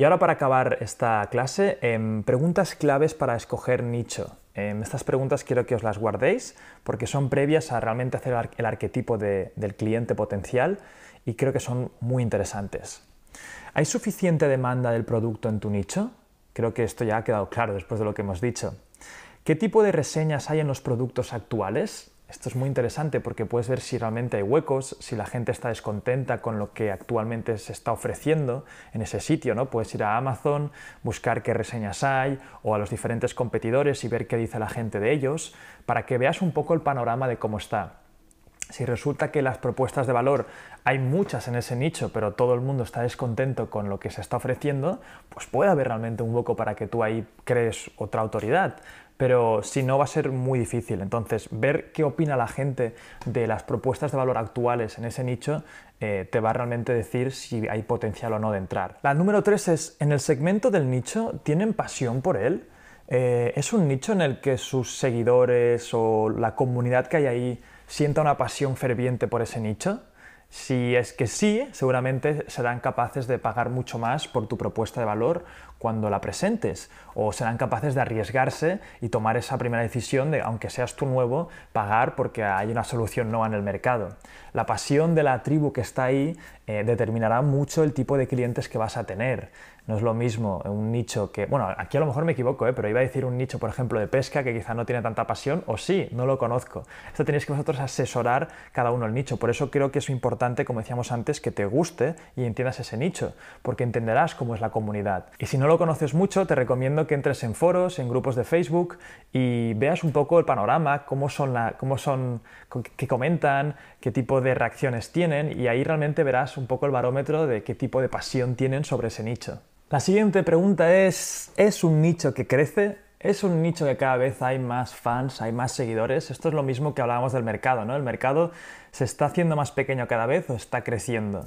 Y ahora para acabar esta clase, preguntas claves para escoger nicho. Estas preguntas quiero que os las guardéis porque son previas a realmente hacer el arquetipo del cliente potencial y creo que son muy interesantes. ¿Hay suficiente demanda del producto en tu nicho? Creo que esto ya ha quedado claro después de lo que hemos dicho. ¿Qué tipo de reseñas hay en los productos actuales? Esto es muy interesante porque puedes ver si realmente hay huecos, si la gente está descontenta con lo que actualmente se está ofreciendo en ese sitio, ¿no? Puedes ir a Amazon, buscar qué reseñas hay o a los diferentes competidores y ver qué dice la gente de ellos para que veas un poco el panorama de cómo está. Si resulta que las propuestas de valor hay muchas en ese nicho, pero todo el mundo está descontento con lo que se está ofreciendo, pues puede haber realmente un hueco para que tú ahí crees otra autoridad. Pero si no, va a ser muy difícil. Entonces, ver qué opina la gente de las propuestas de valor actuales en ese nicho te va a realmente decir si hay potencial o no de entrar. La número 3 es, en el segmento del nicho, ¿tienen pasión por él? ¿Es un nicho en el que sus seguidores o la comunidad que hay ahí sienta una pasión ferviente por ese nicho? Si es que sí, seguramente serán capaces de pagar mucho más por tu propuesta de valor cuando la presentes, o serán capaces de arriesgarse y tomar esa primera decisión de, aunque seas tú nuevo, pagar porque hay una solución nueva en el mercado. La pasión de la tribu que está ahí determinará mucho el tipo de clientes que vas a tener. No es lo mismo un nicho que, bueno, aquí a lo mejor me equivoco, pero iba a decir un nicho, por ejemplo, de pesca que quizá no tiene tanta pasión, o sí, no lo conozco. Esto tenéis que vosotros asesorar cada uno el nicho. Por eso creo que es importante, como decíamos antes, que te guste y entiendas ese nicho, porque entenderás cómo es la comunidad. Y si no lo conoces mucho, te recomiendo que entres en foros, en grupos de Facebook y veas un poco el panorama, qué comentan, qué tipo de reacciones tienen, y ahí realmente verás un poco el barómetro de qué tipo de pasión tienen sobre ese nicho. La siguiente pregunta ¿es un nicho que crece? ¿Es un nicho que cada vez hay más fans, hay más seguidores? Esto es lo mismo que hablábamos del mercado, ¿no? ¿El mercado se está haciendo más pequeño cada vez o está creciendo?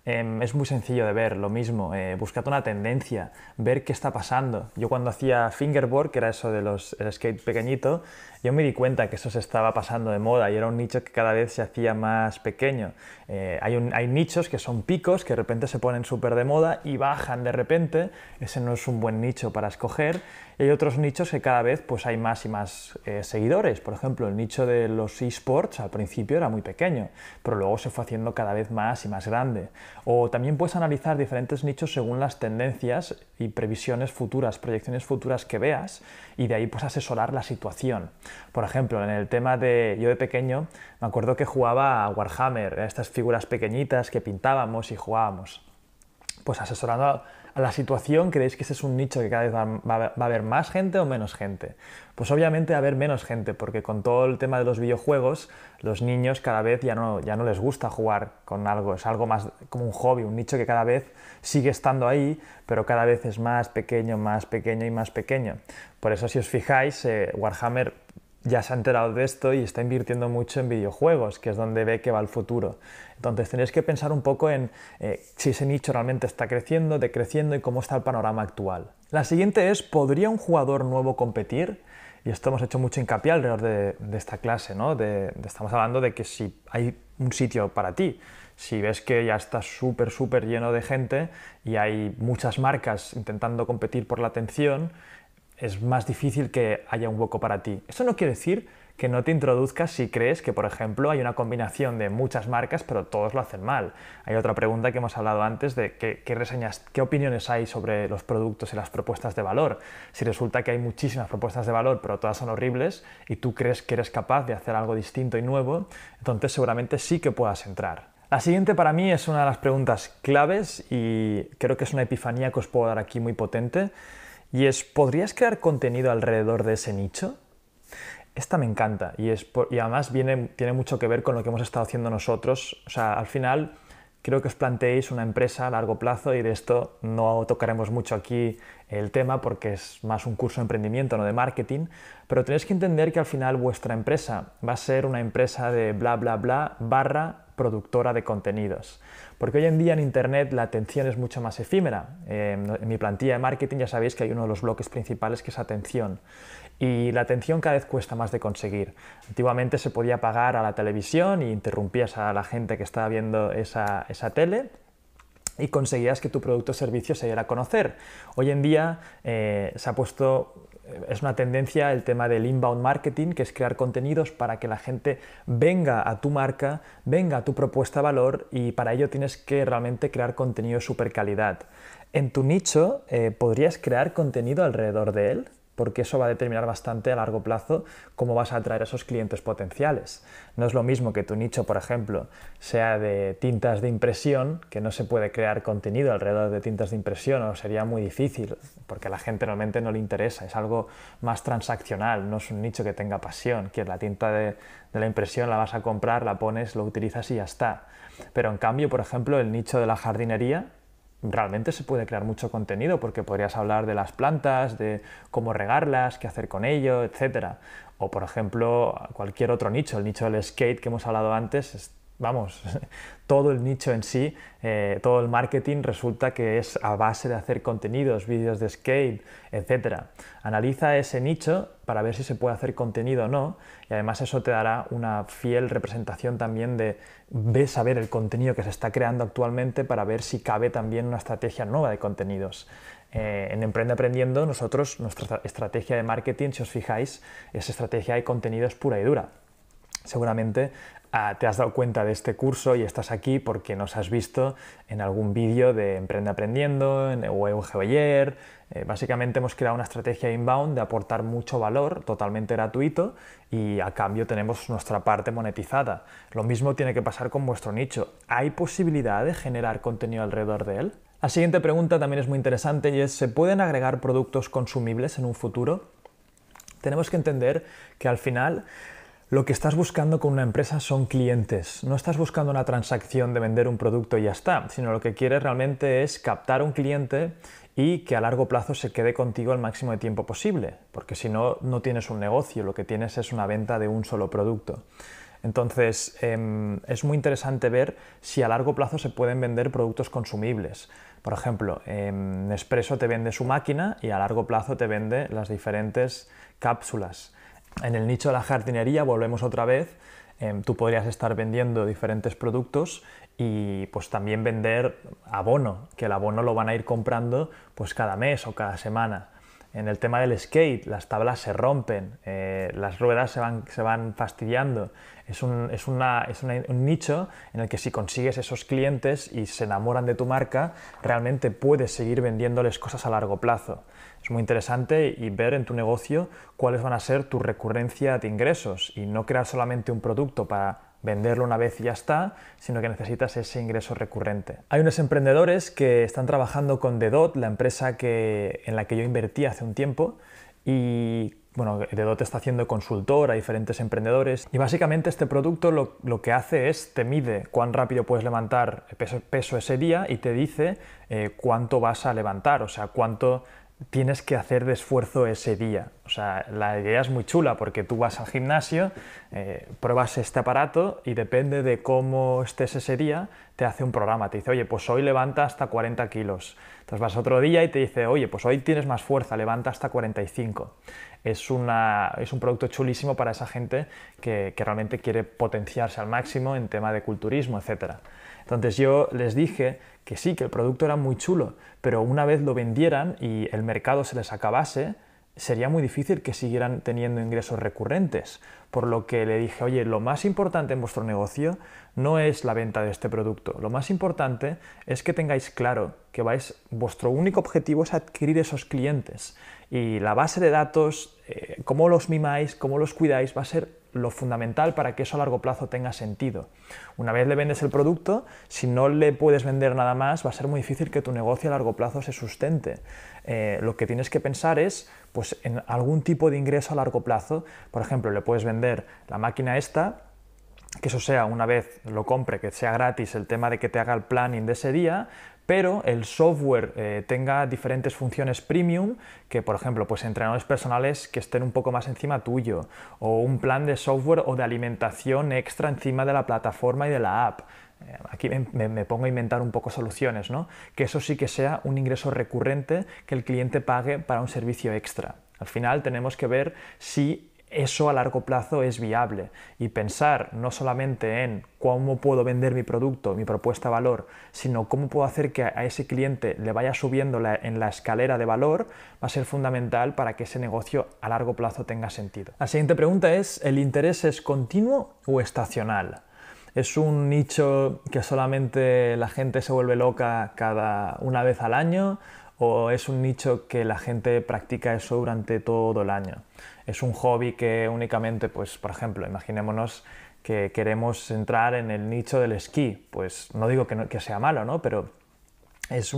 Es muy sencillo de ver, lo mismo, buscad una tendencia, ver qué está pasando. Yo cuando hacía fingerboard, que era eso de el skate pequeñito, yo me di cuenta que eso se estaba pasando de moda y era un nicho que cada vez se hacía más pequeño. Hay nichos que son picos que de repente se ponen súper de moda y bajan de repente, ese no es un buen nicho para escoger. Y hay otros nichos que cada vez pues, hay más y más seguidores. Por ejemplo, el nicho de los eSports al principio era muy pequeño, pero luego se fue haciendo cada vez más y más grande. O también puedes analizar diferentes nichos según las tendencias y previsiones futuras, proyecciones futuras que veas, y de ahí pues asesorar la situación. Por ejemplo, en el tema yo de pequeño me acuerdo que jugaba a Warhammer, a estas figuras pequeñitas que pintábamos y jugábamos. Pues asesorando a la situación, ¿creéis que ese es un nicho que cada vez va a haber más gente o menos gente? Pues obviamente va a haber menos gente, porque con todo el tema de los videojuegos, los niños cada vez ya no les gusta jugar con algo, es algo más como un hobby, un nicho que cada vez sigue estando ahí, pero cada vez es más pequeño y más pequeño. Por eso, si os fijáis, Warhammer ya se ha enterado de esto y está invirtiendo mucho en videojuegos, que es donde ve que va el futuro. Entonces tenéis que pensar un poco en si ese nicho realmente está creciendo, decreciendo y cómo está el panorama actual. La siguiente es, ¿podría un jugador nuevo competir? Y esto hemos hecho mucho hincapié alrededor de esta clase, ¿no? Estamos hablando de que si hay un sitio para ti, si ves que ya está súper lleno de gente y hay muchas marcas intentando competir por la atención, es más difícil que haya un hueco para ti. Eso no quiere decir que no te introduzcas si crees que, por ejemplo, hay una combinación de muchas marcas, pero todos lo hacen mal. Hay otra pregunta que hemos hablado antes de qué reseñas, qué opiniones hay sobre los productos y las propuestas de valor. Si resulta que hay muchísimas propuestas de valor, pero todas son horribles, y tú crees que eres capaz de hacer algo distinto y nuevo, entonces seguramente sí que puedas entrar. La siguiente para mí es una de las preguntas claves y creo que es una epifanía que os puedo dar aquí muy potente. Y es, ¿podrías crear contenido alrededor de ese nicho? Esta me encanta y además tiene mucho que ver con lo que hemos estado haciendo nosotros. O sea, al final creo que os planteéis una empresa a largo plazo y de esto no tocaremos mucho aquí el tema porque es más un curso de emprendimiento, no de marketing, pero tenéis que entender que al final vuestra empresa va a ser una empresa de bla bla bla / productora de contenidos. Porque hoy en día en Internet la atención es mucho más efímera. En mi plantilla de marketing ya sabéis que hay uno de los bloques principales que es atención. Y la atención cada vez cuesta más de conseguir. Antiguamente se podía pagar a la televisión y interrumpías a la gente que estaba viendo esa tele y conseguías que tu producto o servicio se diera a conocer. Hoy en día se ha puesto, es una tendencia el tema del inbound marketing, que es crear contenidos para que la gente venga a tu marca, venga a tu propuesta de valor, y para ello tienes que realmente crear contenido de super calidad. En tu nicho podrías crear contenido alrededor de él, porque eso va a determinar bastante a largo plazo cómo vas a atraer a esos clientes potenciales. No es lo mismo que tu nicho, por ejemplo, sea de tintas de impresión, que no se puede crear contenido alrededor de tintas de impresión, o sería muy difícil, porque a la gente realmente no le interesa, es algo más transaccional, no es un nicho que tenga pasión, que la tinta de la impresión la vas a comprar, la pones, lo utilizas y ya está. Pero en cambio, por ejemplo, el nicho de la jardinería, realmente se puede crear mucho contenido, porque podrías hablar de las plantas, de cómo regarlas, qué hacer con ello, etc. O, por ejemplo, cualquier otro nicho, el nicho del skate que hemos hablado antes, vamos, todo el nicho en sí, todo el marketing resulta que es a base de hacer contenidos, vídeos de skate, etc. Analiza ese nicho para ver si se puede hacer contenido o no, y además eso te dará una fiel representación también de saber el contenido que se está creando actualmente, para ver si cabe también una estrategia nueva de contenidos. En Emprende Aprendiendo, nosotros, nuestra estrategia de marketing, si os fijáis, es estrategia de contenidos pura y dura. Seguramente te has dado cuenta de este curso y estás aquí porque nos has visto en algún vídeo de Emprende Aprendiendo o en GeoYer. Básicamente hemos creado una estrategia inbound de aportar mucho valor totalmente gratuito, y a cambio tenemos nuestra parte monetizada. Lo mismo tiene que pasar con vuestro nicho. ¿Hay posibilidad de generar contenido alrededor de él? La siguiente pregunta también es muy interesante, y es: ¿se pueden agregar productos consumibles en un futuro? Tenemos que entender que al final lo que estás buscando con una empresa son clientes. No estás buscando una transacción de vender un producto y ya está, sino lo que quieres realmente es captar un cliente y que a largo plazo se quede contigo el máximo de tiempo posible, porque si no, no tienes un negocio, lo que tienes es una venta de un solo producto. Entonces, es muy interesante ver si a largo plazo se pueden vender productos consumibles. Por ejemplo, Nespresso te vende su máquina y a largo plazo te vende las diferentes cápsulas. En el nicho de la jardinería, volvemos otra vez, tú podrías estar vendiendo diferentes productos y pues también vender abono, que el abono lo van a ir comprando pues cada mes o cada semana. En el tema del skate, las tablas se rompen, las ruedas se van fastidiando. Es un nicho en el que si consigues esos clientes y se enamoran de tu marca, realmente puedes seguir vendiéndoles cosas a largo plazo. Es muy interesante y ver en tu negocio cuáles van a ser tu recurrencia de ingresos, y no crear solamente un producto para venderlo una vez y ya está, sino que necesitas ese ingreso recurrente. Hay unos emprendedores que están trabajando con Dedot, la empresa en la que yo invertí hace un tiempo, y bueno, Dedot está haciendo consultor a diferentes emprendedores, y básicamente este producto lo que hace es te mide cuán rápido puedes levantar peso ese día, y te dice cuánto vas a levantar, o sea, cuánto tienes que hacer de esfuerzo ese día. O sea, la idea es muy chula, porque tú vas al gimnasio, pruebas este aparato y depende de cómo estés ese día, te hace un programa, te dice: oye, pues hoy levanta hasta 40 kilos. Entonces vas otro día y te dice: oye, pues hoy tienes más fuerza, levanta hasta 45. Es un producto chulísimo para esa gente que realmente quiere potenciarse al máximo en tema de culturismo, etc. Entonces yo les dije que sí, que el producto era muy chulo, pero una vez lo vendieran y el mercado se les acabase, sería muy difícil que siguieran teniendo ingresos recurrentes. Por lo que le dije: oye, lo más importante en vuestro negocio no es la venta de este producto, lo más importante es que tengáis claro que vuestro único objetivo es adquirir esos clientes, y la base de datos, cómo los mimáis, cómo los cuidáis, va a ser lo fundamental para que eso a largo plazo tenga sentido. Una vez le vendes el producto, si no le puedes vender nada más, va a ser muy difícil que tu negocio a largo plazo se sustente. Lo que tienes que pensar es pues, en algún tipo de ingreso a largo plazo. Por ejemplo, le puedes vender la máquina esta, que eso sea, una vez lo compre, que sea gratis el tema de que te haga el planning de ese día, pero el software tenga diferentes funciones premium, que por ejemplo, pues entrenadores personales que estén un poco más encima tuyo, o un plan de software o de alimentación extra encima de la plataforma y de la app. Aquí me pongo a inventar un poco soluciones, ¿no? Que eso sí que sea un ingreso recurrente que el cliente pague para un servicio extra. Al final tenemos que ver si eso a largo plazo es viable, y pensar no solamente en cómo puedo vender mi producto, mi propuesta de valor, sino cómo puedo hacer que a ese cliente le vaya subiendo en la escalera de valor, va a ser fundamental para que ese negocio a largo plazo tenga sentido. La siguiente pregunta es: ¿el interés es continuo o estacional? ¿Es un nicho que solamente la gente se vuelve loca una vez al año, o es un nicho que la gente practica eso durante todo el año? ¿Es un hobby que únicamente, pues, por ejemplo, imaginémonos que queremos entrar en el nicho del esquí? Pues no digo que sea malo, ¿no? Pero es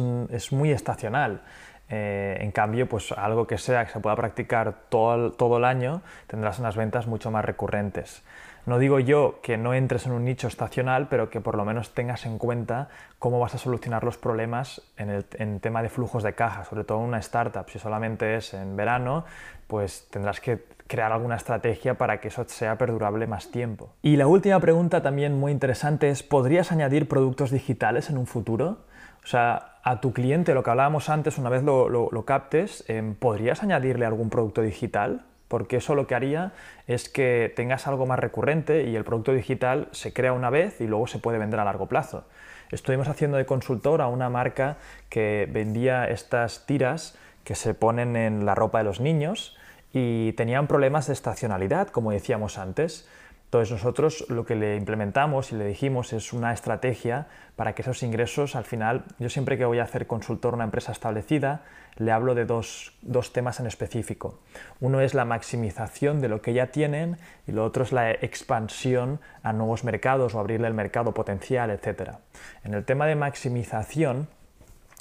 muy estacional. En cambio, pues algo que se pueda practicar todo el año, tendrás unas ventas mucho más recurrentes. No digo yo que no entres en un nicho estacional, pero que por lo menos tengas en cuenta cómo vas a solucionar los problemas en tema de flujos de caja, sobre todo en una startup. Si solamente es en verano, pues tendrás que crear alguna estrategia para que eso sea perdurable más tiempo. Y la última pregunta, también muy interesante, es: ¿podrías añadir productos digitales en un futuro? O sea, a tu cliente, lo que hablábamos antes, una vez lo captes, ¿podrías añadirle algún producto digital? Porque eso lo que haría es que tengas algo más recurrente, y el producto digital se crea una vez y luego se puede vender a largo plazo. Estuvimos haciendo de consultor a una marca que vendía estas tiras que se ponen en la ropa de los niños y tenían problemas de estacionalidad, como decíamos antes. Entonces nosotros lo que le implementamos y le dijimos es una estrategia para que esos ingresos, al final, yo siempre que voy a hacer consultor a una empresa establecida, le hablo de dos temas en específico. Uno es la maximización de lo que ya tienen, y lo otro es la expansión a nuevos mercados o abrirle el mercado potencial, etc. En el tema de maximización,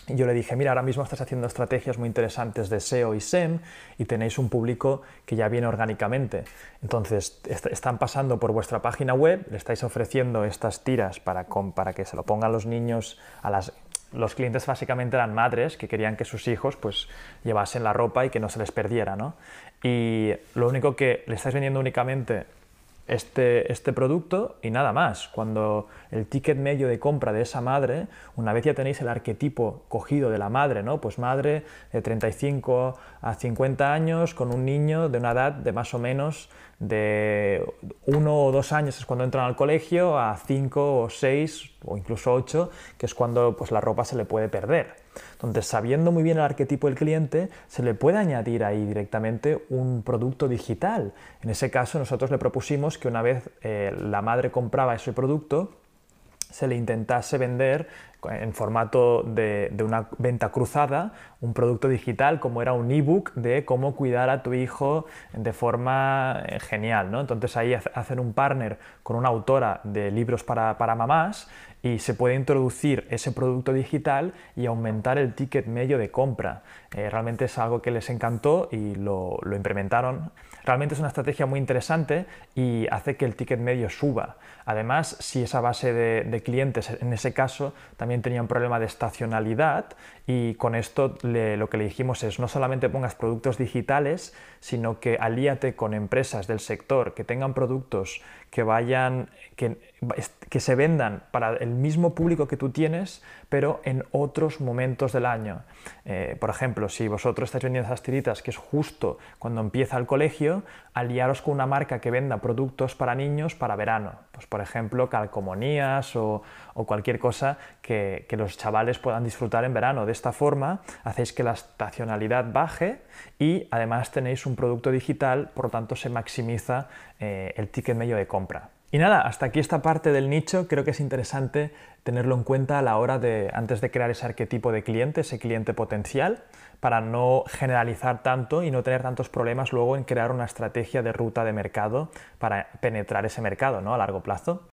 yo le dije: mira, ahora mismo estás haciendo estrategias muy interesantes de SEO y SEM y tenéis un público que ya viene orgánicamente. Entonces, están pasando por vuestra página web, le estáis ofreciendo estas tiras para que se lo pongan los niños Los clientes básicamente eran madres que querían que sus hijos pues llevasen la ropa y que no se les perdiera, ¿no? Y lo único que le estáis vendiendo únicamente este producto y nada más. Cuando el ticket medio de compra de esa madre, una vez ya tenéis el arquetipo cogido de la madre, ¿no? Pues madre de 35 a 50 años con un niño de una edad de más o menos de 1 o 2 años es cuando entran al colegio, a 5 o 6 o incluso 8, que es cuando pues la ropa se le puede perder. Entonces, sabiendo muy bien el arquetipo del cliente, se le puede añadir ahí directamente un producto digital. En ese caso, nosotros le propusimos que una vez la madre compraba ese producto, se le intentase vender en formato de una venta cruzada un producto digital, como era un ebook de cómo cuidar a tu hijo de forma genial, ¿no? Entonces ahí hacen un partner con una autora de libros para mamás, y se puede introducir ese producto digital y aumentar el ticket medio de compra. Realmente es algo que les encantó y lo implementaron. Realmente es una estrategia muy interesante y hace que el ticket medio suba. Además, si esa base de clientes en ese caso también tenía un problema de estacionalidad, y con esto lo que le dijimos es: no solamente pongas productos digitales, sino que alíate con empresas del sector que tengan productos que se vendan para el mismo público que tú tienes, pero en otros momentos del año. Por ejemplo, si vosotros estáis vendiendo esas tiritas que es justo cuando empieza el colegio, aliaros con una marca que venda productos para niños para verano. Pues, por ejemplo, calcomanías o cualquier cosa que los chavales puedan disfrutar en verano. De esta forma hacéis que la estacionalidad baje y además tenéis un producto digital, por lo tanto se maximiza el ticket medio de compra. Y nada, hasta aquí esta parte del nicho. Creo que es interesante tenerlo en cuenta a la hora antes de crear ese arquetipo de cliente, ese cliente potencial, para no generalizar tanto y no tener tantos problemas luego en crear una estrategia de ruta de mercado para penetrar ese mercado, ¿no?, a largo plazo.